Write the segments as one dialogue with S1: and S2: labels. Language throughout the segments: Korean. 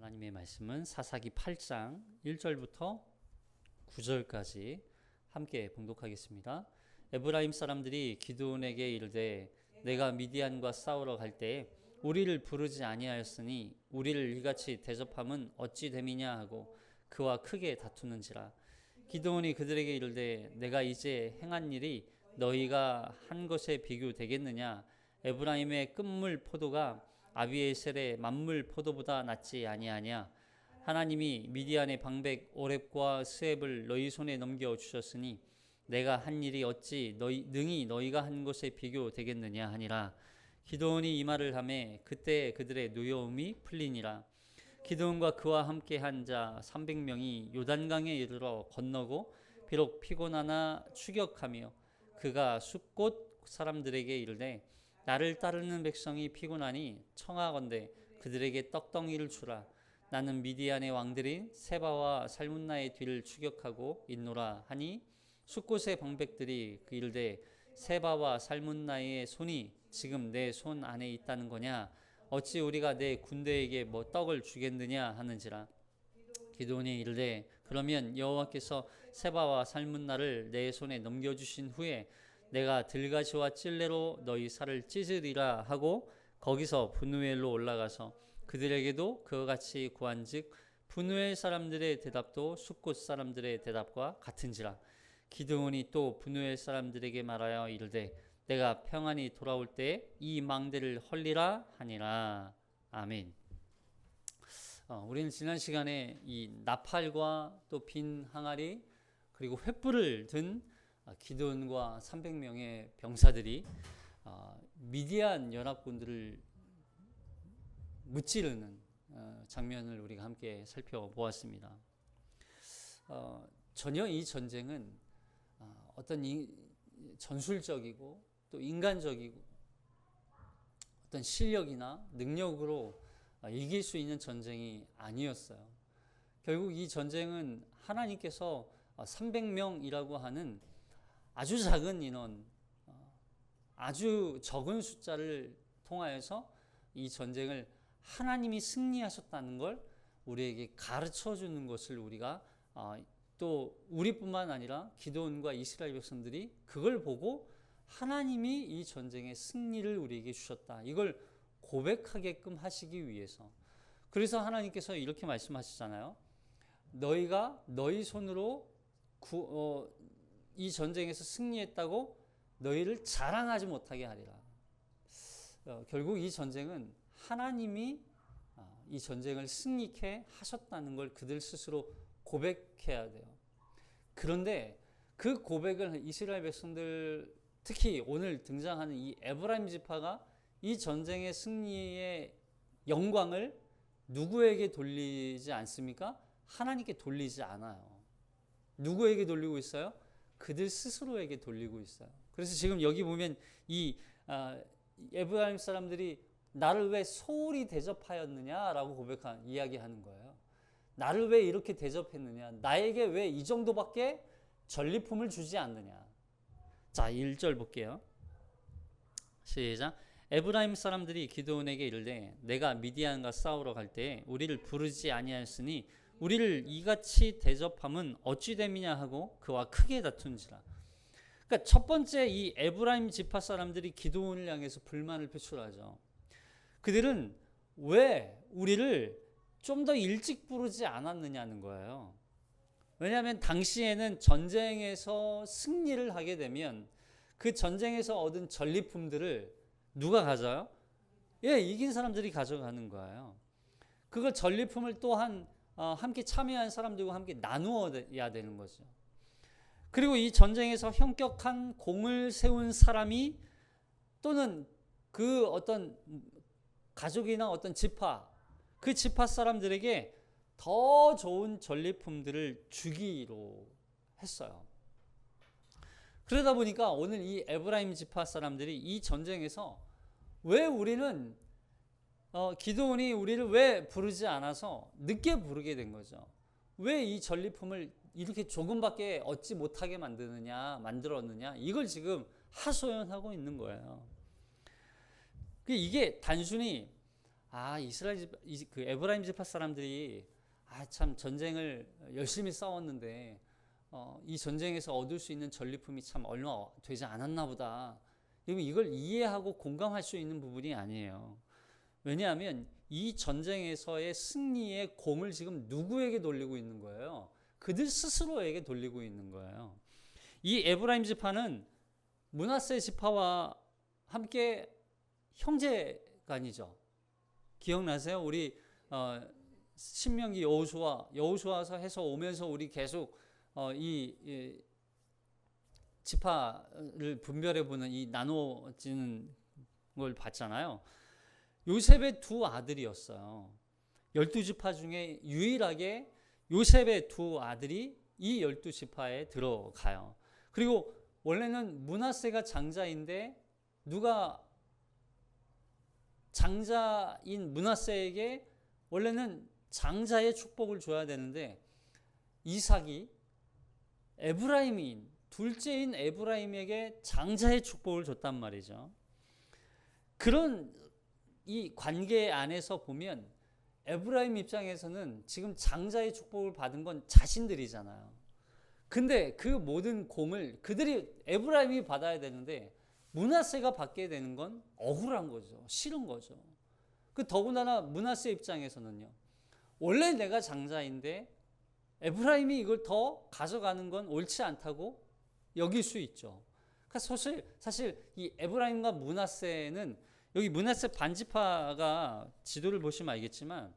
S1: 하나님의 말씀은 사사기 8장 1절부터 9절까지 함께 봉독하겠습니다. 에브라임 사람들이 기드온에게 이르되 내가 미디안과 싸우러 갈 때에 우리를 부르지 아니하였으니 우리를 이같이 대접함은 어찌 됨이냐 하고 그와 크게 다투는지라. 기드온이 그들에게 이르되 내가 이제 행한 일이 너희가 한 것에 비교되겠느냐. 에브라임의 끝물 포도가 아비에셀의 만물 포도보다 낫지 아니하냐. 하나님이 미디안의 방백 오렙과 스앱을 너희 손에 넘겨 주셨으니 내가 한 일이 어찌 능히 너희가 한 것에 비교되겠느냐 하니라. 기드온이 이 말을 하매 그때 그들의 노여움이 풀리니라. 기드온과 그와 함께 한 자 300명이 요단강에 이르러 건너고 비록 피곤하나 추격하며 그가 숫곳 사람들에게 이르되 나를 따르는 백성이 피곤하니 청하건대 그들에게 떡덩이를 주라. 나는 미디안의 왕들인 세바와 살문나의 뒤를 추격하고 있노라 하니 숫곳의 방백들이 그 이르되 세바와 살문나의 손이 지금 내 손 안에 있다는 거냐. 어찌 우리가 내 군대에게 뭐 떡을 주겠느냐 하는지라. 기드온이 이르되 그러면 여호와께서 세바와 살문나를 내 손에 넘겨주신 후에 내가 들가시와 찔레로 너희 살을 찢으리라 하고 거기서 분우엘로 올라가서 그들에게도 그와 같이 구한즉 분우엘 사람들의 대답도 숫곳 사람들의 대답과 같은지라. 기드온이 또 분우엘 사람들에게 말하여 이르되 내가 평안히 돌아올 때에 이 망대를 헐리라 하니라. 아멘. 우리는 지난 시간에 이 나팔과 또 빈 항아리 그리고 횃불을 든 기드온과 300명의 병사들이 미디안 연합군들을 무찌르는 장면을 우리가 함께 살펴보았습니다. 전혀 이 전쟁은 어떤 전술적이고 또 인간적이고 어떤 실력이나 능력으로 이길 수 있는 전쟁이 아니었어요. 결국 이 전쟁은 하나님께서 300명이라고 하는 아주 작은 인원, 아주 적은 숫자를 통하여서 이 전쟁을 하나님이 승리하셨다는 걸 우리에게 가르쳐 주는 것을 우리가 또 우리뿐만 아니라 기드온과 이스라엘 백성들이 그걸 보고 하나님이 이 전쟁의 승리를 우리에게 주셨다. 이걸 고백하게끔 하시기 위해서. 그래서 하나님께서 이렇게 말씀하시잖아요. 너희가 너희 손으로 이 전쟁에서 승리했다고 너희를 자랑하지 못하게 하리라. 결국 이 전쟁은 하나님이 이 전쟁을 승리케 하셨다는 걸 그들 스스로 고백해야 돼요. 그런데 그 고백을 이스라엘 백성들, 특히 오늘 등장하는 이 에브라임 지파가 이 전쟁의 승리의 영광을 누구에게 돌리지 않습니까? 하나님께 돌리지 않아요. 누구에게 돌리고 있어요? 그들 스스로에게 돌리고 있어요. 그래서 지금 여기 보면 이 에브라임 사람들이 나를 왜 소홀히 대접하였느냐라고 이야기하는 거예요. 나를 왜 이렇게 대접했느냐? 나에게 왜 이 정도밖에 전리품을 주지 않느냐? 자, 1절 볼게요. 시작. 에브라임 사람들이 기드온에게 이르되 내가 미디안과 싸우러 갈 때에 우리를 부르지 아니하였으니 우리를 이같이 대접함은 어찌 됨이냐 하고 그와 크게 다툰지라. 그러니까 첫 번째 이 에브라임 지파 사람들이 기드온을 향해서 불만을 표출하죠. 그들은 왜 우리를 좀 더 일찍 부르지 않았느냐는 거예요. 왜냐하면 당시에는 전쟁에서 승리를 하게 되면 그 전쟁에서 얻은 전리품들을 누가 가져요? 이긴 사람들이 가져가는 거예요. 그걸 전리품을 또한 함께 참여한 사람들과 함께 나누어야 되는 거죠. 그리고 이 전쟁에서 현격한 공을 세운 사람이 또는 그 어떤 가족이나 어떤 지파, 그 지파 사람들에게 더 좋은 전리품들을 주기로 했어요. 그러다 보니까 오늘 이 에브라임 지파 사람들이 이 전쟁에서 왜 우리는 기드온이 우리를 왜 부르지 않아서 늦게 부르게 된 거죠. 왜 이 전리품을 이렇게 조금밖에 얻지 못하게 만들었느냐 이걸 지금 하소연하고 있는 거예요. 이게 단순히 그 에브라임 지파 사람들이 참 전쟁을 열심히 싸웠는데 이 전쟁에서 얻을 수 있는 전리품이 참 얼마 되지 않았나 보다. 이걸 이해하고 공감할 수 있는 부분이 아니에요. 왜냐하면 이 전쟁에서의 승리의 공을 지금 누구에게 돌리고 있는 거예요? 그들 스스로에게 돌리고 있는 거예요. 이 에브라임 지파는 므낫세 지파와 함께 형제간이죠. 기억나세요? 우리 신명기 여호수아서 해서 오면서 우리 계속 이 지파를 분별해 보는 이 나눠지는 걸 봤잖아요. 요셉의 두 아들이었어요. 12지파 중에 유일하게 요셉의 두 아들이 이 12지파에 들어가요. 그리고 원래는 므낫세가 장자인데 누가 장자인 므낫세에게 원래는 장자의 축복을 줘야 되는데 이삭이 에브라임인 둘째인 에브라임에게 장자의 축복을 줬단 말이죠. 그런 이 관계 안에서 보면 에브라임 입장에서는 지금 장자의 축복을 받은 건 자신들이잖아요. 근데 그 모든 공을 그들이 에브라임이 받아야 되는데 므낫세가 받게 되는 건 억울한 거죠. 싫은 거죠. 더구나 므낫세 입장에서는요. 원래 내가 장자인데 에브라임이 이걸 더 가져가는 건 옳지 않다고 여길 수 있죠. 그러니까 사실 이 에브라임과 므낫세는 여기 므낫세 반지파가 지도를 보시면 알겠지만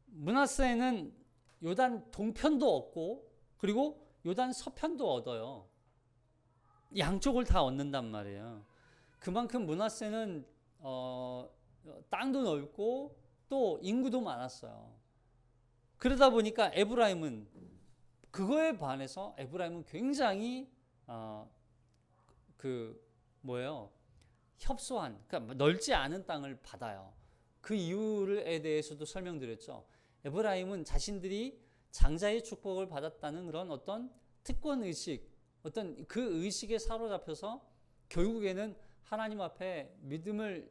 S1: 므낫세는 요단 동편도 얻고 그리고 요단 서편도 얻어요. 양쪽을 다 얻는단 말이에요. 그만큼 므낫세는 땅도 넓고 또 인구도 많았어요. 그러다 보니까 에브라임은 그거에 반해서 에브라임은 굉장히 협소한, 그러니까 넓지 않은 땅을 받아요. 그 이유에 대해서도 설명드렸죠. 에브라임은 자신들이 장자의 축복을 받았다는 그런 어떤 특권 의식, 어떤 그 의식에 사로잡혀서 결국에는 하나님 앞에 믿음을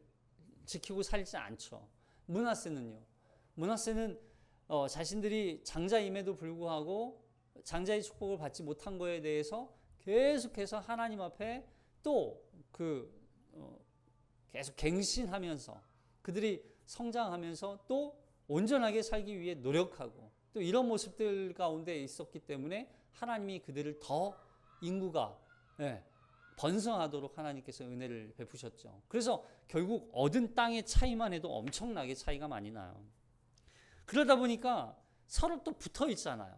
S1: 지키고 살지 않죠. 므낫세는 자신들이 장자임에도 불구하고 장자의 축복을 받지 못한 거에 대해서 계속해서 하나님 앞에 또 계속 갱신하면서 그들이 성장하면서 또 온전하게 살기 위해 노력하고 또 이런 모습들 가운데 있었기 때문에 하나님이 그들을 더 인구가 번성하도록 하나님께서 은혜를 베푸셨죠. 그래서 결국 얻은 땅의 차이만 해도 엄청나게 차이가 많이 나요. 그러다 보니까 서로 또 붙어 있잖아요.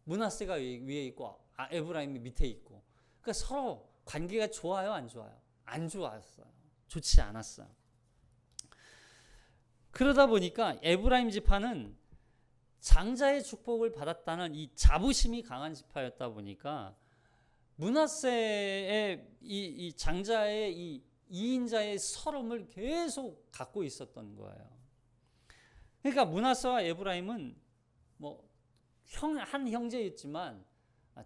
S1: 므낫세가 위에 있고 에브라임이 밑에 있고. 그러니까 서로 관계가 좋아요, 안 좋아요? 안 좋았어요. 좋지 않았어요. 그러다 보니까 에브라임 지파는 장자의 축복을 받았다는 이 자부심이 강한 지파였다 보니까 므낫세의 이 장자의 이 2인자의 서름을 계속 갖고 있었던 거예요. 그러니까 므낫세와 에브라임은 한 형제였지만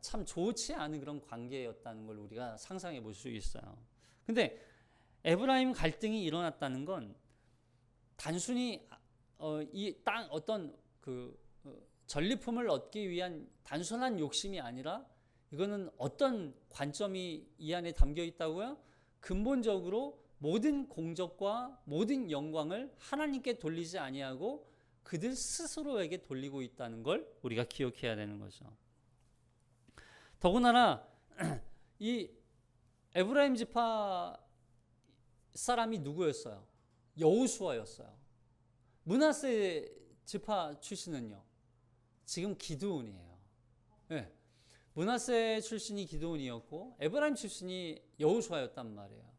S1: 참 좋지 않은 그런 관계였다는 걸 우리가 상상해 볼 수 있어요. 근데 에브라임 갈등이 일어났다는 건 단순히 이 땅 어떤 전리품을 얻기 위한 단순한 욕심이 아니라 이거는 어떤 관점이 이 안에 담겨 있다고요? 근본적으로 모든 공적과 모든 영광을 하나님께 돌리지 아니하고 그들 스스로에게 돌리고 있다는 걸 우리가 기억해야 되는 거죠. 더군다나 이 에브라임 지파 사람이 누구였어요? 여호수아였어요. 므낫세 지파 출신은요? 지금 기드온이에요. 네. 므낫세 출신이 기드온이었고 에브라임 출신이 여호수아였단 말이에요.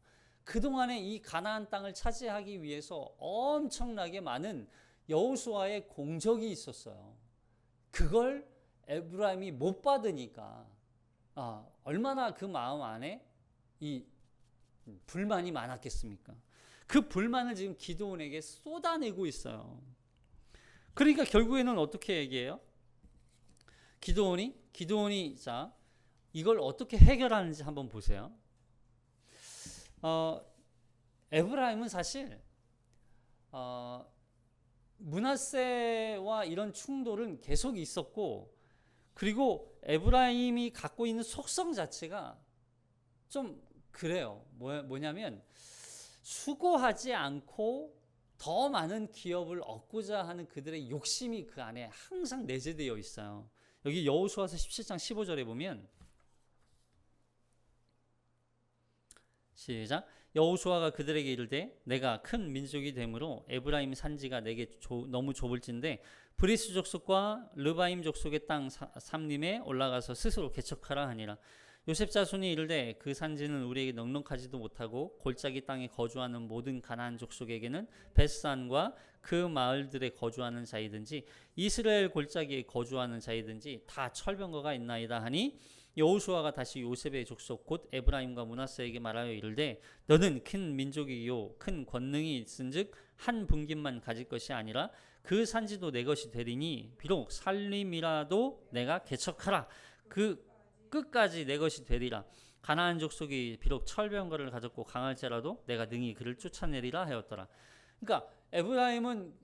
S1: 그동안에 이 가나안 땅을 차지하기 위해서 엄청나게 많은 여호수아의 공적이 있었어요. 그걸 에브라임이 못 받으니까 얼마나 그 마음 안에 이 불만이 많았겠습니까? 그 불만을 지금 기드온에게 쏟아내고 있어요. 그러니까 결국에는 어떻게 얘기해요? 기드온이 자 이걸 어떻게 해결하는지 한번 보세요. 에브라임은 사실 므낫세와 이런 충돌은 계속 있었고, 그리고 에브라임이 갖고 있는 속성 자체가 좀 그래요. 뭐냐면 수고하지 않고 더 많은 기업을 얻고자 하는 그들의 욕심이 그 안에 항상 내재되어 있어요. 여기 여호수아서 17장 15절에 보면, 시작. 여호수아가 그들에게 이르되 내가 큰 민족이 되므로 에브라임 산지가 내게 너무 좁을진데 브리스 족속과 르바임 족속의 땅 삼림에 올라가서 스스로 개척하라 하니라. 요셉 자손이 이르되 그 산지는 우리에게 넉넉하지도 못하고 골짜기 땅에 거주하는 모든 가나안 족속에게는 벳산과 그 마을들에 거주하는 자이든지 이스라엘 골짜기에 거주하는 자이든지 다 철병거가 있나이다 하니, 여호수아가 다시 요셉의 족속 곧 에브라임과 므낫세에게 말하여 이르되 너는 큰 민족이요 큰 권능이 있은즉 한 분깃만 가질 것이 아니라 그 산지도 내 것이 되리니 비록 살림이라도 내가 개척하라. 그 끝까지 내 것이 되리라. 가나안 족속이 비록 철병거를 가졌고 강할지라도 내가 능히 그를 쫓아내리라 하였더라. 그러니까 에브라임은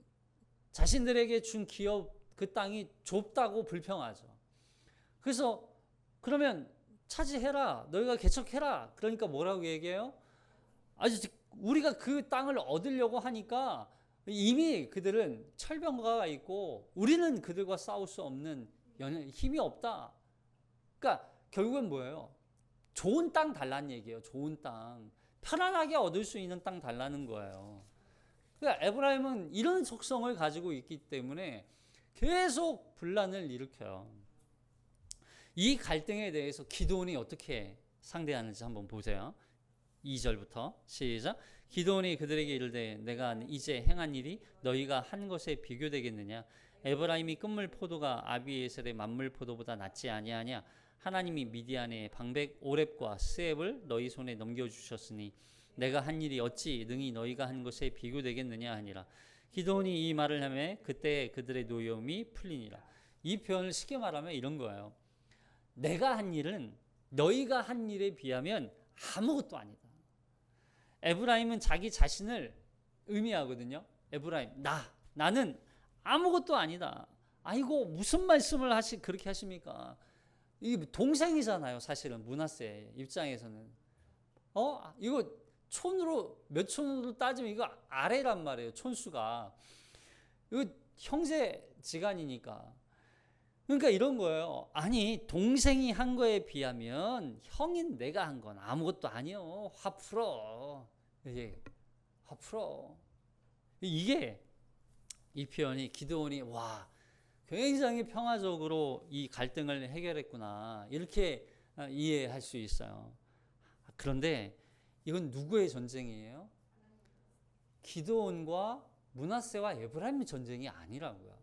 S1: 자신들에게 준 기업 그 땅이 좁다고 불평하죠. 그래서 그러면 차지해라, 너희가 개척해라. 그러니까 뭐라고 얘기해요? 아주 우리가 그 땅을 얻으려고 하니까 이미 그들은 철병거가 있고 우리는 그들과 싸울 수 없는 힘이 없다. 그러니까 결국은 뭐예요? 좋은 땅 달라는 얘기예요. 좋은 땅, 편안하게 얻을 수 있는 땅 달라는 거예요. 그러니까 에브라임은 이런 속성을 가지고 있기 때문에 계속 분란을 일으켜요. 이 갈등에 대해서 기드온이 어떻게 상대하는지 한번 보세요. 2절부터 시작. 기드온이 그들에게 이르되 내가 이제 행한 일이 너희가 한 것에 비교되겠느냐? 에브라임이 끝물 포도가 아비에셀의 만물 포도보다 낫지 아니하냐? 하나님이 미디안의 방백 오렙과 스앱을 너희 손에 넘겨주셨으니 내가 한 일이 어찌 능히 너희가 한 것에 비교되겠느냐 하니라. 기드온이 이 말을 하매 그때 그들의 노여움이 풀리니라. 이 표현을 쉽게 말하면 이런 거예요. 내가 한 일은 너희가 한 일에 비하면 아무것도 아니다. 에브라임은 자기 자신을 의미하거든요. 에브라임, 나는 아무것도 아니다. 아이고 무슨 말씀을 그렇게 하십니까? 이 동생이잖아요. 사실은 므낫세 입장에서는 이거 몇 촌으로 따지면 이거 아래란 말이에요. 촌수가 이거 형제지간이니까. 그러니까 이런 거예요. 아니 동생이 한 거에 비하면 형인 내가 한 건 아무것도 아니요. 화 풀어. 화 풀어. 이게 이 표현이 기드온이 굉장히 평화적으로 이 갈등을 해결했구나 이렇게 이해할 수 있어요. 그런데 이건 누구의 전쟁이에요? 기드온과 므낫세와 에브라임의 전쟁이 아니라고요.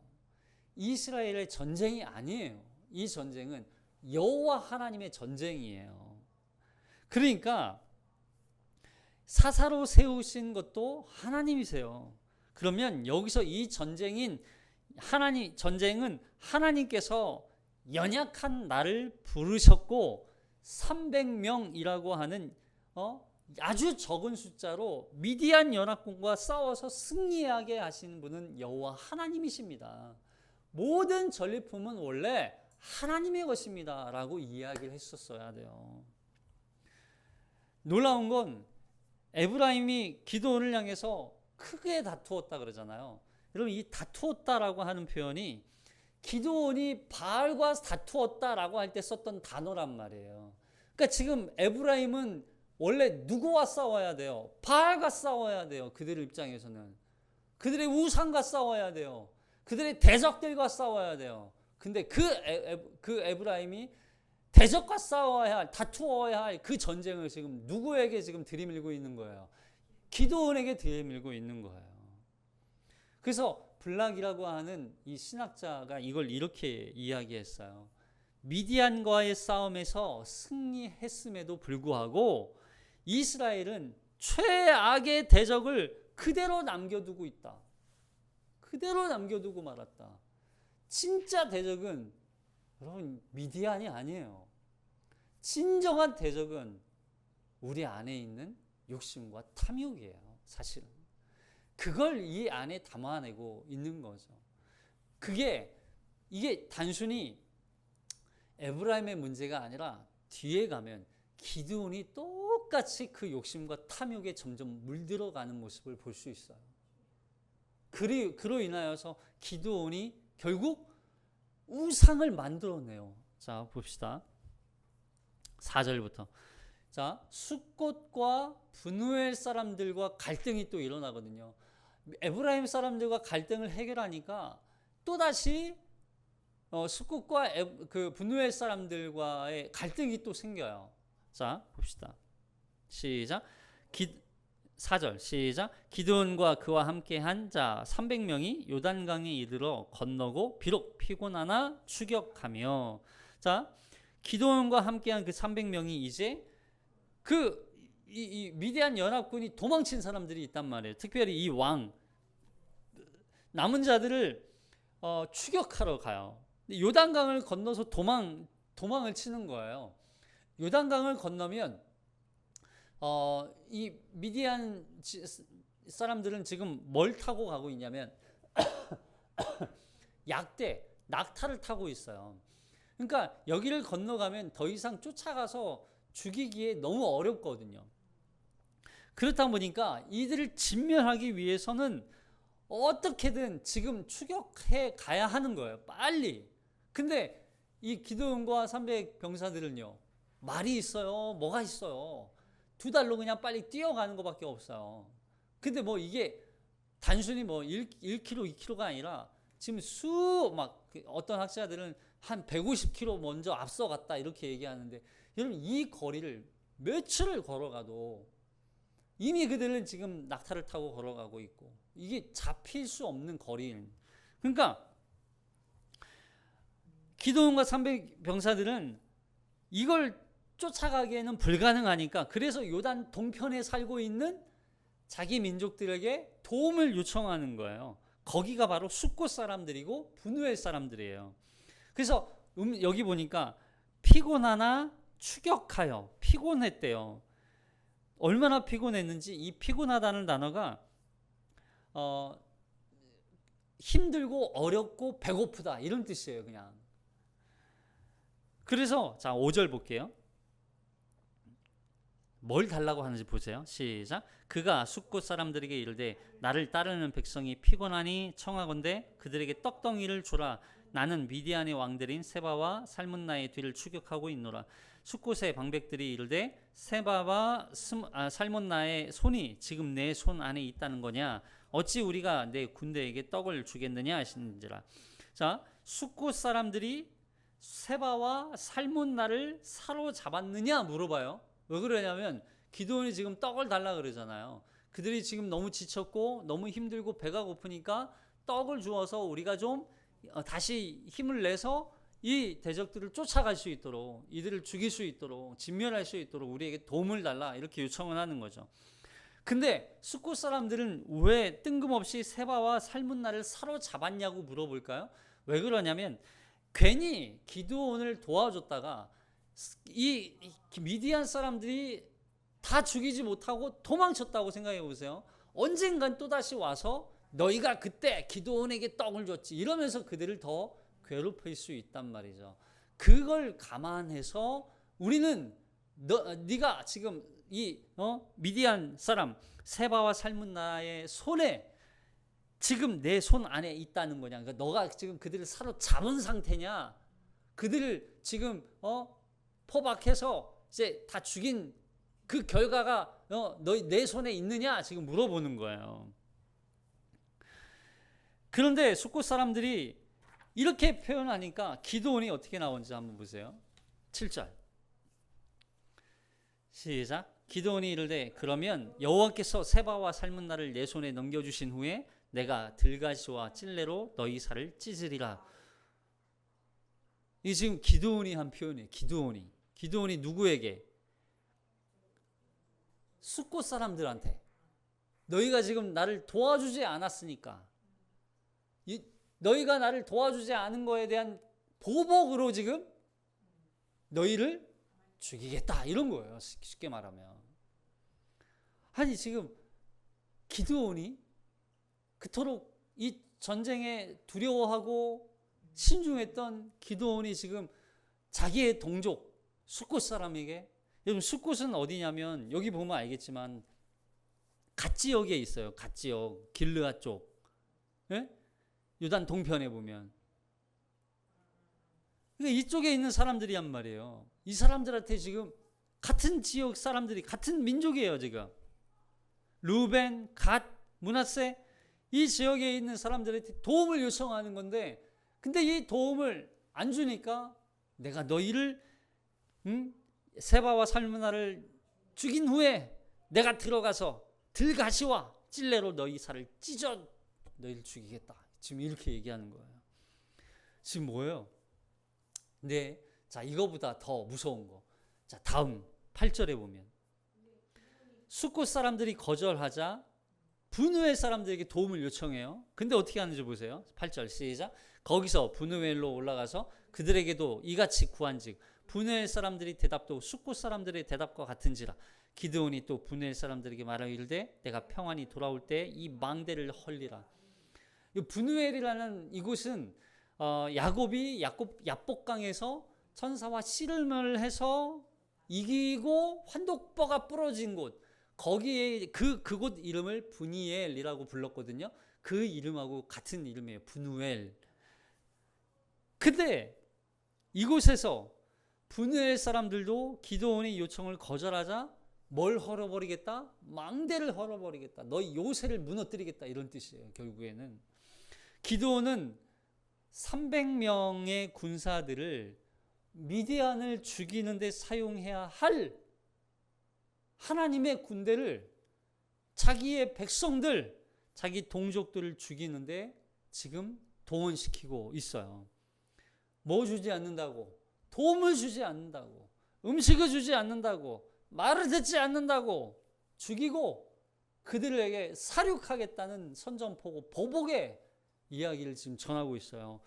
S1: 이스라엘의 전쟁이 아니에요. 이 전쟁은 여호와 하나님의 전쟁이에요. 그러니까 사사로 세우신 것도 하나님이세요. 그러면 여기서 이 전쟁은 하나님께서 연약한 나를 부르셨고 300명이라고 하는 아주 적은 숫자로 미디안 연합군과 싸워서 승리하게 하시는 분은 여호와 하나님이십니다. 모든 전리품은 원래 하나님의 것입니다 라고 이야기를 했었어야 돼요. 놀라운 건 에브라임이 기드온을 향해서 크게 다투었다 그러잖아요. 여러분 이 다투었다라고 하는 표현이 기드온이 바알과 다투었다라고 할 때 썼던 단어란 말이에요. 그러니까 지금 에브라임은 원래 누구와 싸워야 돼요? 바알과 싸워야 돼요. 그들 입장에서는 그들의 우상과 싸워야 돼요. 그들의 대적들과 싸워야 돼요. 근데 그 에브라임이 대적과 싸워야 할, 다투어야 할 그 전쟁을 지금 누구에게 지금 들이밀고 있는 거예요? 기드온에게 들이밀고 있는 거예요. 그래서 블락이라고 하는 이 신학자가 이걸 이렇게 이야기했어요. 미디안과의 싸움에서 승리했음에도 불구하고 이스라엘은 최악의 대적을 그대로 남겨두고 있다. 그대로 남겨두고 말았다. 진짜 대적은 여러분 미디안이 아니에요. 진정한 대적은 우리 안에 있는 욕심과 탐욕이에요. 사실은. 그걸 이 안에 담아내고 있는 거죠. 이게 단순히 에브라임의 문제가 아니라 뒤에 가면 기드온이 똑같이 그 욕심과 탐욕에 점점 물들어가는 모습을 볼 수 있어요. 그로 인하여서 기드온이 결국 우상을 만들어내요. 자, 봅시다. 4절부터. 자, 숫곳과 브누엘 사람들과 갈등이 또 일어나거든요. 에브라임 사람들과 갈등을 해결하니까 또다시 숫곳과 그 브누엘 사람들과의 갈등이 또 생겨요. 자, 봅시다. 시작. 4절 시작. 기드온과 그와 함께한 자 300명이 요단강에 이르러 건너고 비록 피곤하나 추격하며. 자, 기드온과 함께한 그 300명이 이제 이 미디안 연합군이 도망친 사람들이 있단 말이에요. 특별히 이 왕 남은 자들을 추격하러 가요. 요단강을 건너서 도망을 치는 거예요. 요단강을 건너면 이 미디안 사람들은 지금 뭘 타고 가고 있냐면 낙타를 타고 있어요. 그러니까 여기를 건너가면 더 이상 쫓아가서 죽이기에 너무 어렵거든요. 그렇다 보니까 이들을 진멸하기 위해서는 어떻게든 지금 추격해 가야 하는 거예요. 빨리. 근데 이 기드온과 300 병사들은요, 말이 있어요? 뭐가 있어요? 2달로 그냥 빨리 뛰어가는 것밖에 없어요. 근데 뭐 이게 단순히 뭐 1km, 2km가 아니라 지금 어떤 학자들은 한 150km 먼저 앞서갔다 이렇게 얘기하는데, 여러분 이 거리를 며칠을 걸어가도 이미 그들은 지금 낙타를 타고 걸어가고 있고 이게 잡힐 수 없는 거리인. 그러니까 기드온과 300 병사들은 이걸 쫓아가기에는 불가능하니까 그래서 요단 동편에 살고 있는 자기 민족들에게 도움을 요청하는 거예요. 거기가 바로 숫곳 사람들이고 브누엘 사람들이에요. 그래서 여기 보니까 피곤하나 추격하여, 피곤했대요. 얼마나 피곤했는지 이 피곤하다는 단어가 힘들고 어렵고 배고프다 이런 뜻이에요. 그냥. 그래서 자 5절 볼게요. 뭘 달라고 하는지 보세요. 시작. 그가 숫곳 사람들에게 이르되 나를 따르는 백성이 피곤하니 청하건대 그들에게 떡덩이를 주라. 나는 미디안의 왕들인 세바와 살문나의 뒤를 추격하고 있노라. 숫곳의 방백들이 이르되 세바와 살문나의 손이 지금 내 손 안에 있다는 거냐? 어찌 우리가 내 군대에게 떡을 주겠느냐 하시는지라. 자, 숫곳 사람들이 세바와 살문나를 사로잡았느냐 물어봐요. 왜 그러냐면 기드온이 지금 떡을 달라 그러잖아요. 그들이 지금 너무 지쳤고 너무 힘들고 배가 고프니까 떡을 주어서 우리가 좀 다시 힘을 내서 이 대적들을 쫓아갈 수 있도록, 이들을 죽일 수 있도록, 진멸할 수 있도록 우리에게 도움을 달라 이렇게 요청을 하는 거죠. 근데 숫곳 사람들은 왜 뜬금없이 세바와 살문나를 사로잡았냐고 물어볼까요? 왜 그러냐면 괜히 기드온을 도와줬다가 이 미디안 사람들이 다 죽이지 못하고 도망쳤다고 생각해 보세요. 언젠간 또다시 와서 너희가 그때 기드온에게 떡을 줬지 이러면서 그들을 더 괴롭힐 수 있단 말이죠. 그걸 감안해서 우리는 네가 지금 이 미디안 사람 세바와 살문나의 손에 지금 내 손 안에 있다는 거냐? 그러니까 너가 지금 그들을 사로잡은 상태냐? 그들을 지금 포박해서 이제 다 죽인 그 결과가 내 손에 있느냐? 지금 물어보는 거예요. 그런데 숫곳 사람들이 이렇게 표현하니까 기드온이 어떻게 나오는지 한번 보세요. 7절 시작. 기드온이 이르되 그러면 여호와께서 세바와 살문나를 내 손에 넘겨주신 후에 내가 들가시와 찔레로 너희 살을 찢으리라. 이 지금 기드온이 한 표현이에요. 기드온이 누구에게? 숫곳 사람들한테. 너희가 지금 나를 도와주지 않았으니까, 너희가 나를 도와주지 않은 거에 대한 보복으로 지금 너희를 죽이겠다 이런 거예요. 쉽게 말하면. 아니 지금 기드온이 그토록 이 전쟁에 두려워하고 신중했던 기드온이 지금 자기의 동족 숫곳 사람에게, 여러분 숫곳은 어디냐면 여기 보면 알겠지만 갓 지역에 있어요. 갓 지역, 길르앗 쪽, 예? 요단 동편에 보면. 그러니까 이쪽에 있는 사람들이란 말이에요. 이 사람들한테 지금 같은 지역 사람들이, 같은 민족이에요. 지금 루벤, 갓, 므낫세, 이 지역에 있는 사람들한테 도움을 요청하는 건데, 근데 이 도움을 안 주니까 내가 너희를 세바와 살므나를 죽인 후에 내가 들어가서 들가시와 찔레로 너희 살을 찢어 너희를 죽이겠다. 지금 이렇게 얘기하는 거예요. 지금 뭐예요? 네, 자, 이거보다 더 무서운 거. 자, 다음 8절에 보면 숫곳 사람들이 거절하자 분우엘 사람들에게 도움을 요청해요. 근데 어떻게 하는지 보세요. 8절 시작. 거기서 분우엘로 올라가서 그들에게도 이같이 구한즉 분우엘 사람들이 대답도 숫곳 사람들의 대답과 같은지라. 기드온이 또 분우엘 사람들에게 말하여 이르되 내가 평안히 돌아올 때 이 망대를 헐리라. 이 분우엘이라는 이곳은 야곱이 야복강에서 천사와 씨름을 해서 이기고 환독보가 부러진 곳, 거기에 그곳 이름을 분이엘이라고 불렀거든요. 그 이름하고 같은 이름이에요. 분우엘. 근데 이곳에서 분우엘 사람들도 기드온의 요청을 거절하자 뭘 헐어버리겠다? 망대를 헐어버리겠다. 너희 요새를 무너뜨리겠다. 이런 뜻이에요. 결국에는 기드온은 300명의 군사들을 미디안을 죽이는 데 사용해야 할 하나님의 군대를, 자기의 백성들, 자기 동족들을 죽이는데 지금 동원시키고 있어요. 뭐 주지 않는다고? 도움을 주지 않는다고, 음식을 주지 않는다고, 말을 듣지 않는다고 죽이고 그들에게 사륙하겠다는 선전포고 보복의 이야기를 지금 전하고 있어요.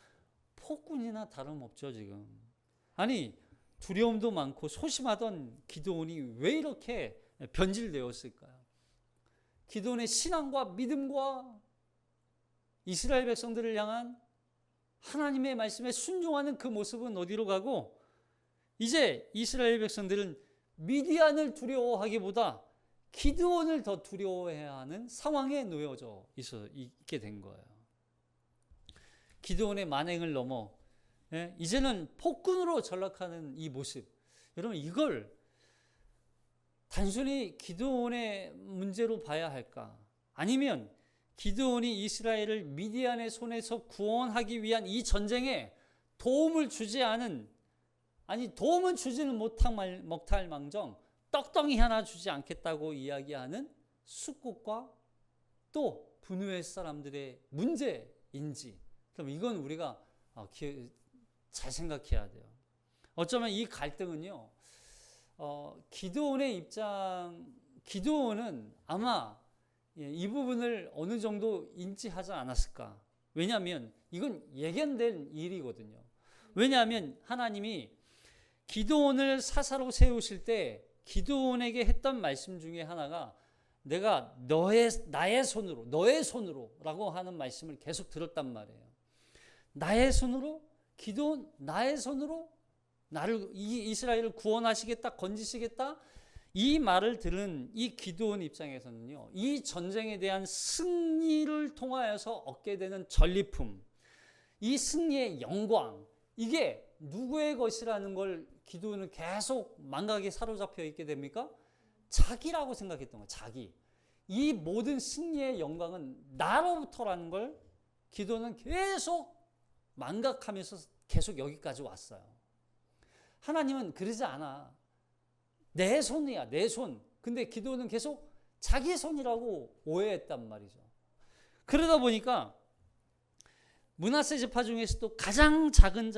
S1: 폭군이나 다름없죠 지금. 아니, 두려움도 많고 소심하던 기드온이 왜 이렇게 변질되었을까요? 기드온의 신앙과 믿음과 이스라엘 백성들을 향한 하나님의 말씀에 순종하는 그 모습은 어디로 가고, 이제 이스라엘 백성들은 미디안을 두려워하기보다 기드온을 더 두려워해야 하는 상황에 놓여져 있게 된 거예요. 기드온의 만행을 넘어 이제는 폭군으로 전락하는 이 모습, 여러분 이걸 단순히 기드온의 문제로 봐야 할까? 아니면 기드온이 이스라엘을 미디안의 손에서 구원하기 위한 이 전쟁에 도움을 주지 않은, 아니 도움은 주지는 못할 망정 떡덩이 하나 주지 않겠다고 이야기하는 숫곳과 또 분우엘 사람들의 문제인지, 그럼 이건 우리가 잘 생각해야 돼요. 어쩌면 이 갈등은요, 기드온은 아마 이 부분을 어느 정도 인지하지 않았을까. 왜냐하면 이건 예견된 일이거든요. 왜냐하면 하나님이 기드온을 사사로 세우실 때 기드온에게 했던 말씀 중에 하나가 내가 나의 손으로 라고 하는 말씀을 계속 들었단 말이에요. 나의 손으로, 기드온 나의 손으로 나를, 이스라엘을 구원하시겠다, 건지시겠다, 이 말을 들은 이 기드온 입장에서는요, 이 전쟁에 대한 승리를 통하여서 얻게 되는 전리품, 이 승리의 영광, 이게 누구의 것이라는 걸 기드온은 계속 망각에 사로잡혀 있게 됩니까? 자기라고 생각했던 거예요. 자기. 이 모든 승리의 영광은 나로부터라는 걸 기드온은 계속 망각하면서 계속 여기까지 왔어요. 하나님은 그러지 않아. 내 손이야, 내 손. 근데 기드온은 계속 자기 손이라고 오해했단 말이죠. 그러다 보니까 므낫세 지파 중에서도 가장 작은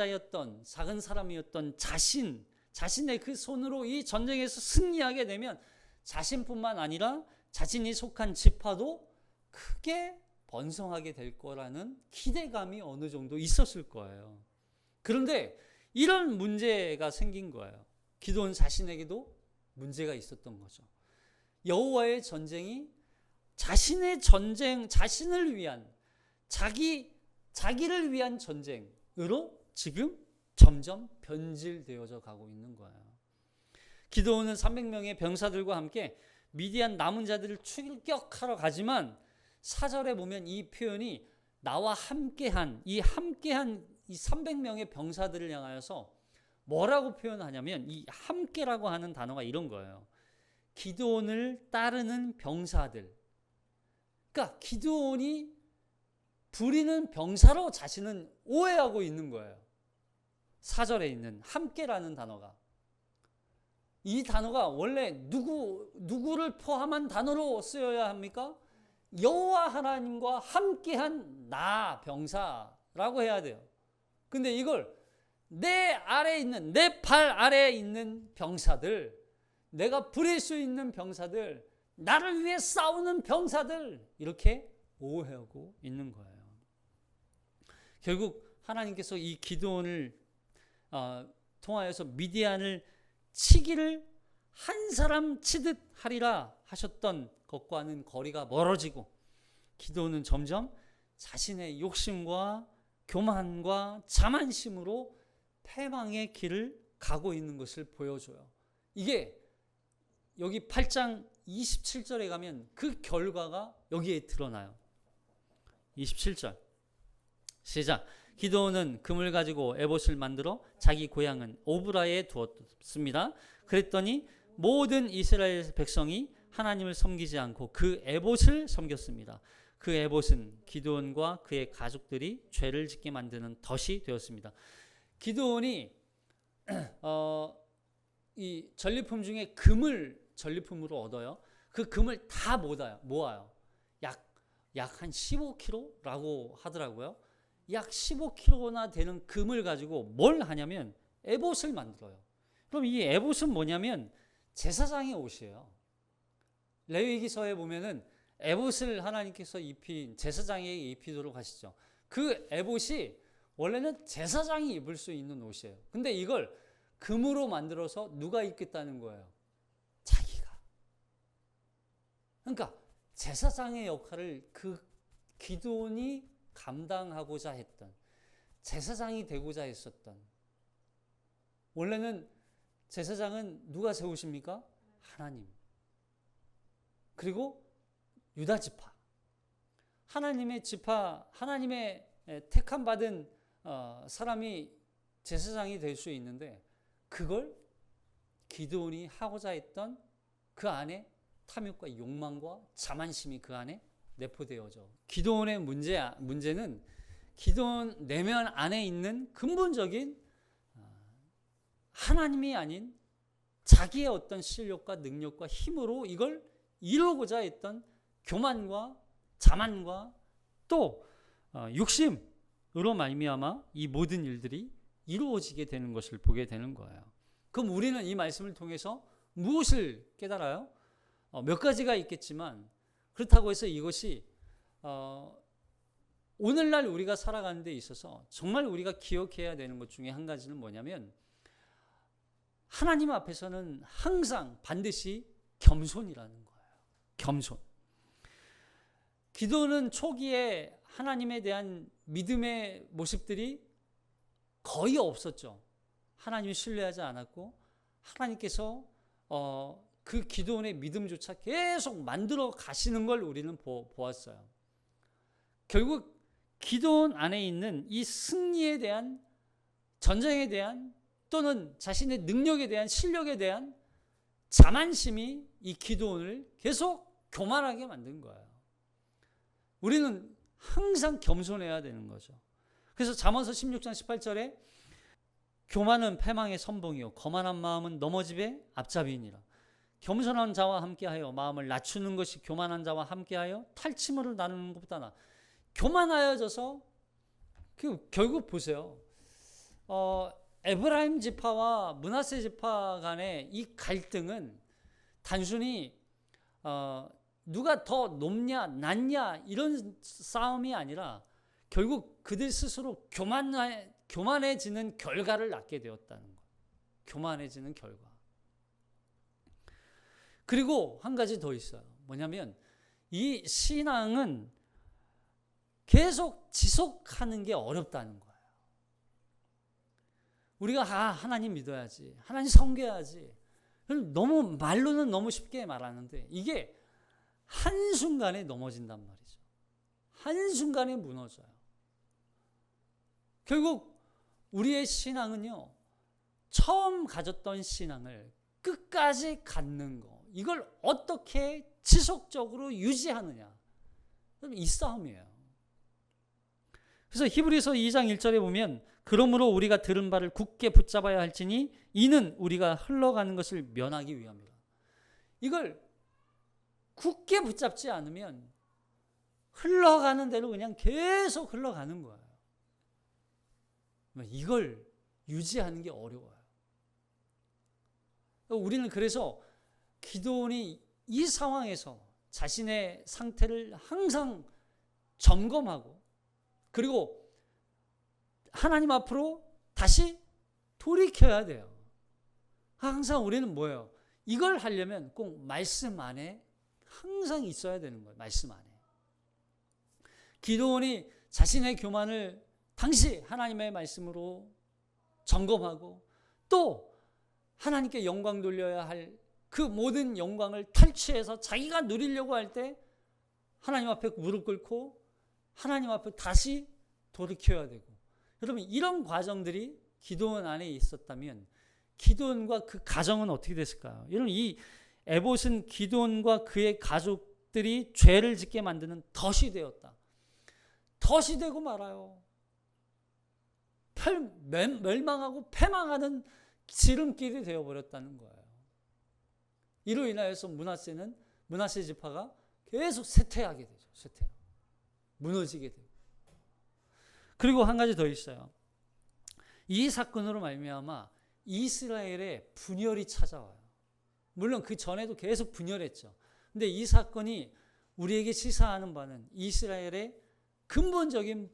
S1: 사람이었던 자신의 그 손으로 이 전쟁에서 승리하게 되면 자신뿐만 아니라 자신이 속한 지파도 크게 번성하게 될 거라는 기대감이 어느 정도 있었을 거예요. 그런데 이런 문제가 생긴 거예요. 기드온 자신에게도 문제가 있었던 거죠. 여호와의 전쟁이 자신의 전쟁, 자신을 위한 자기를 위한 전쟁으로 지금 점점 변질되어져 가고 있는 거예요. 기드온은 300명의 병사들과 함께 미디안 남은 자들을 출격하러 가지만 4절에 보면 이 표현이 나와 함께한 이 300명의 병사들을 향하여서 뭐라고 표현하냐면 이 함께라고 하는 단어가 이런 거예요. 기드온을 따르는 병사들. 그러니까 기드온이 부리는 병사로 자신은 오해하고 있는 거예요. 4절에 있는 함께라는 단어가. 이 단어가 원래 누구를 포함한 단어로 쓰여야 합니까? 여호와 하나님과 함께한 나 병사라고 해야 돼요. 근데 이걸 내 발 아래에 있는 병사들, 내가 부릴 수 있는 병사들, 나를 위해 싸우는 병사들, 이렇게 오해하고 있는 거예요. 결국 하나님께서 이 기드온을 통하여서 미디안을 치기를 한 사람 치듯 하리라 하셨던 것과는 거리가 멀어지고 기드온은 점점 자신의 욕심과 교만과 자만심으로 패망의 길을 가고 있는 것을 보여줘요. 이게 여기 8장 27절에 가면 그 결과가 여기에 드러나요. 27절 시작. 기드온은 금을 가지고 에봇을 만들어 자기 고향은 오브라에 두었습니다. 그랬더니 모든 이스라엘 백성이 하나님을 섬기지 않고 그 에봇을 섬겼습니다. 그 에봇은 기드온과 그의 가족들이 죄를 짓게 만드는 덫이 되었습니다. 기드온이 이 전리품 중에 금을 전리품으로 얻어요. 그 금을 다 모아요. 약 한 15kg라고 하더라고요. 약 15kg나 되는 금을 가지고 뭘 하냐면 에봇을 만들어요. 그럼 이 에봇은 뭐냐면 제사장의 옷이에요. 레위기서에 보면은 에봇을 하나님께서 입힌 제사장에게 입히도록 하시죠. 그 에봇이 원래는 제사장이 입을 수 있는 옷이에요. 근데 이걸 금으로 만들어서 누가 입겠다는 거예요? 자기가. 그러니까 제사장의 역할을 그 기드온이 감당하고자 했던, 제사장이 되고자 했었던, 원래는 제사장은 누가 세우십니까? 하나님. 그리고 유다 지파, 하나님의 지파, 하나님의 택함 받은 사람이 제사장이 될 수 있는데 그걸 기드온이 하고자 했던 그 안에 탐욕과 욕망과 자만심이 그 안에 내포되어져. 기드온의 문제는 기드온 내면 안에 있는 근본적인 하나님이 아닌 자기의 어떤 실력과 능력과 힘으로 이걸 이루고자 했던 교만과 자만과 또 욕심으로 말미암아 이 모든 일들이 이루어지게 되는 것을 보게 되는 거예요. 그럼 우리는 이 말씀을 통해서 무엇을 깨달아요? 몇 가지가 있겠지만 그렇다고 해서 이것이 오늘날 우리가 살아가는 데 있어서 정말 우리가 기억해야 되는 것 중에 한 가지는 뭐냐면 하나님 앞에서는 항상 반드시 겸손이라는 거예요. 겸손. 기도는 초기에 하나님에 대한 믿음의 모습들이 거의 없었죠. 하나님을 신뢰하지 않았고 하나님께서 그 기도원의 믿음조차 계속 만들어 가시는 걸 우리는 보았어요. 결국 기도원 안에 있는 이 승리에 대한, 전쟁에 대한, 또는 자신의 능력에 대한, 실력에 대한 자만심이 이 기도원을 계속 교만하게 만든 거예요. 우리는 항상 겸손해야 되는 거죠. 그래서 잠언서 16장 18절에 교만은 패망의 선봉이요 거만한 마음은 넘어짐의 앞잡이니라. 겸손한 자와 함께하여 마음을 낮추는 것이 교만한 자와 함께하여 탈취물을 나누는 것보다 나아. 교만하여져서 결국 보세요. 에브라임 지파와 므낫세 지파 간의 이 갈등은 단순히 누가 더 높냐 낮냐 이런 싸움이 아니라 결국 그들 스스로 교만해지는 결과를 낳게 되었다는 거예요. 교만해지는 결과. 그리고 한 가지 더 있어요. 뭐냐면 이 신앙은 계속 지속하는 게 어렵다는 거예요. 우리가 하나님 믿어야지, 하나님 섬겨야지, 너무 말로는 너무 쉽게 말하는데 이게 한순간에 넘어진단 말이죠. 한순간에 무너져요. 결국 우리의 신앙은요, 처음 가졌던 신앙을 끝까지 갖는 거, 이걸 어떻게 지속적으로 유지하느냐, 이 싸움이에요. 그래서 히브리서 2장 1절에 보면 그러므로 우리가 들은 바를 굳게 붙잡아야 할지니 이는 우리가 흘러가는 것을 면하기 위함이라. 이걸 굳게 붙잡지 않으면 흘러가는 대로 그냥 계속 흘러가는 거예요. 이걸 유지하는 게 어려워요. 우리는 그래서 기도원이 이 상황에서 자신의 상태를 항상 점검하고 그리고 하나님 앞으로 다시 돌이켜야 돼요. 항상 우리는 뭐예요? 이걸 하려면 꼭 말씀 안에 항상 있어야 되는 거예요. 말씀 안에. 기도원이 자신의 교만을 당시 하나님의 말씀으로 점검하고 또 하나님께 영광 돌려야 할 그 모든 영광을 탈취해서 자기가 누리려고 할 때 하나님 앞에 무릎 꿇고 하나님 앞에 다시 돌이켜야 되고, 여러분 이런 과정들이 기도원 안에 있었다면 기도원과 그 가정은 어떻게 됐을까요? 여러분 이 에봇은 기도원과 그의 가족들이 죄를 짓게 만드는 덫이 되었다. 덫이 되고 말아요. 멸망하고 패망하는 지름길이 되어버렸다는 거예요. 이로 인하여서 므낫세 지파가 계속 쇠퇴하게 되죠. 무너지게 되고. 그리고 한 가지 더 있어요. 이 사건으로 말미암아 이스라엘에 분열이 찾아와요. 물론 그 전에도 계속 분열했죠. 근데 이 사건이 우리에게 시사하는 바는 이스라엘의 근본적인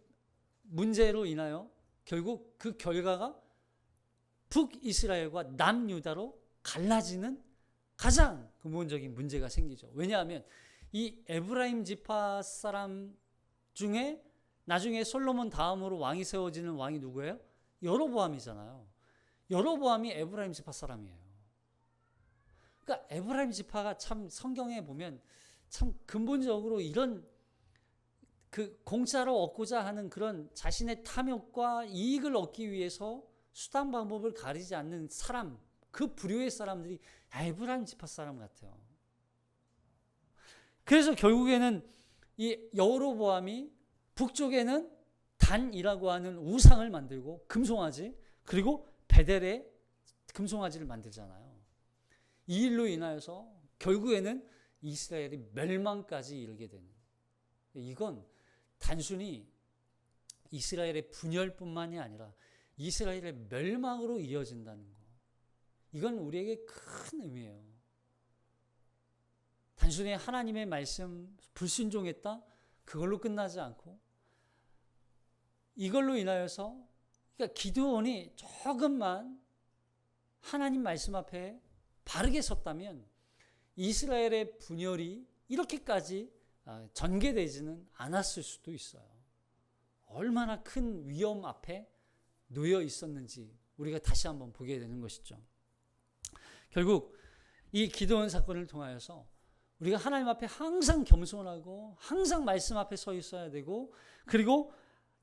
S1: 문제로 인하여 결국 그 결과가 북이스라엘과 남유다로 갈라지는 가장 근본적인 문제가 생기죠. 왜냐하면 이 에브라임 지파 사람 중에 나중에 솔로몬 다음으로 왕이 세워지는 왕이 누구예요? 여로보암이잖아요. 여로보암이 에브라임 지파 사람이에요. 그러니까 에브라임 지파가 참 성경에 보면 참 근본적으로 이런 그 공짜로 얻고자 하는 그런 자신의 탐욕과 이익을 얻기 위해서 수단 방법을 가리지 않는 사람, 그 부류의 사람들이 에브라임 지파 사람 같아요. 그래서 결국에는 이 여로보암이 북쪽에는 단이라고 하는 우상을 만들고 금송아지, 그리고 베델에 금송아지를 만들잖아요. 이 일로 인하여서 결국에는 이스라엘이 멸망까지 이르게 되는, 이건 단순히 이스라엘의 분열뿐만이 아니라 이스라엘의 멸망으로 이어진다는 거, 이건 우리에게 큰 의미예요. 단순히 하나님의 말씀 불순종했다, 그걸로 끝나지 않고 이걸로 인하여서, 그러니까 기드온이 조금만 하나님 말씀 앞에 바르게 섰다면 이스라엘의 분열이 이렇게까지 전개되지는 않았을 수도 있어요. 얼마나 큰 위험 앞에 놓여 있었는지 우리가 다시 한번 보게 되는 것이죠. 결국 이 기드온 사건을 통하여서 우리가 하나님 앞에 항상 겸손하고 항상 말씀 앞에 서 있어야 되고, 그리고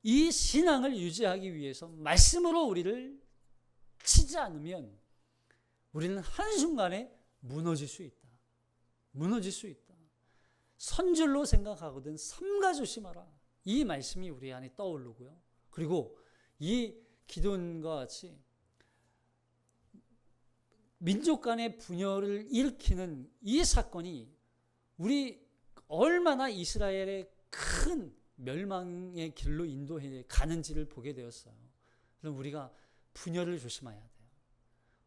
S1: 이 신앙을 유지하기 위해서 말씀으로 우리를 치지 않으면 우리는 한순간에 무너질 수 있다. 무너질 수 있다. 선줄로 생각하거든 삼가 조심하라. 이 말씀이 우리 안에 떠오르고요. 그리고 이 기도원과 같이 민족 간의 분열을 일으키는 이 사건이 우리 얼마나 이스라엘의 큰 멸망의 길로 인도해 가는지를 보게 되었어요. 그럼 우리가 분열을 조심해야 돼요.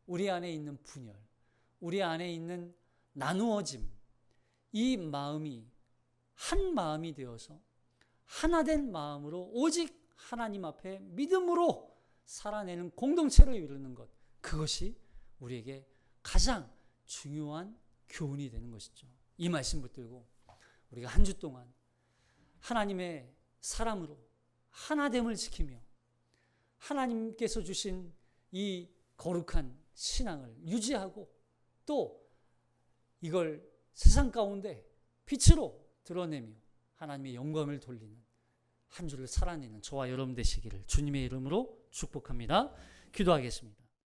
S1: 우리 안에 있는 분열, 우리 안에 있는 나누어짐, 이 마음이 한 마음이 되어서 하나된 마음으로 오직 하나님 앞에 믿음으로 살아내는 공동체를 이루는 것, 그것이 우리에게 가장 중요한 교훈이 되는 것이죠. 이 말씀 붙들고 우리가 한 주 동안 하나님의 사람으로 하나됨을 지키며 하나님께서 주신 이 거룩한 신앙을 유지하고 또 이걸 세상 가운데 빛으로 드러내며 하나님의 영광을 돌리는 한 주를 살아내는 저와 여러분 되시기를 주님의 이름으로 축복합니다. 기도하겠습니다.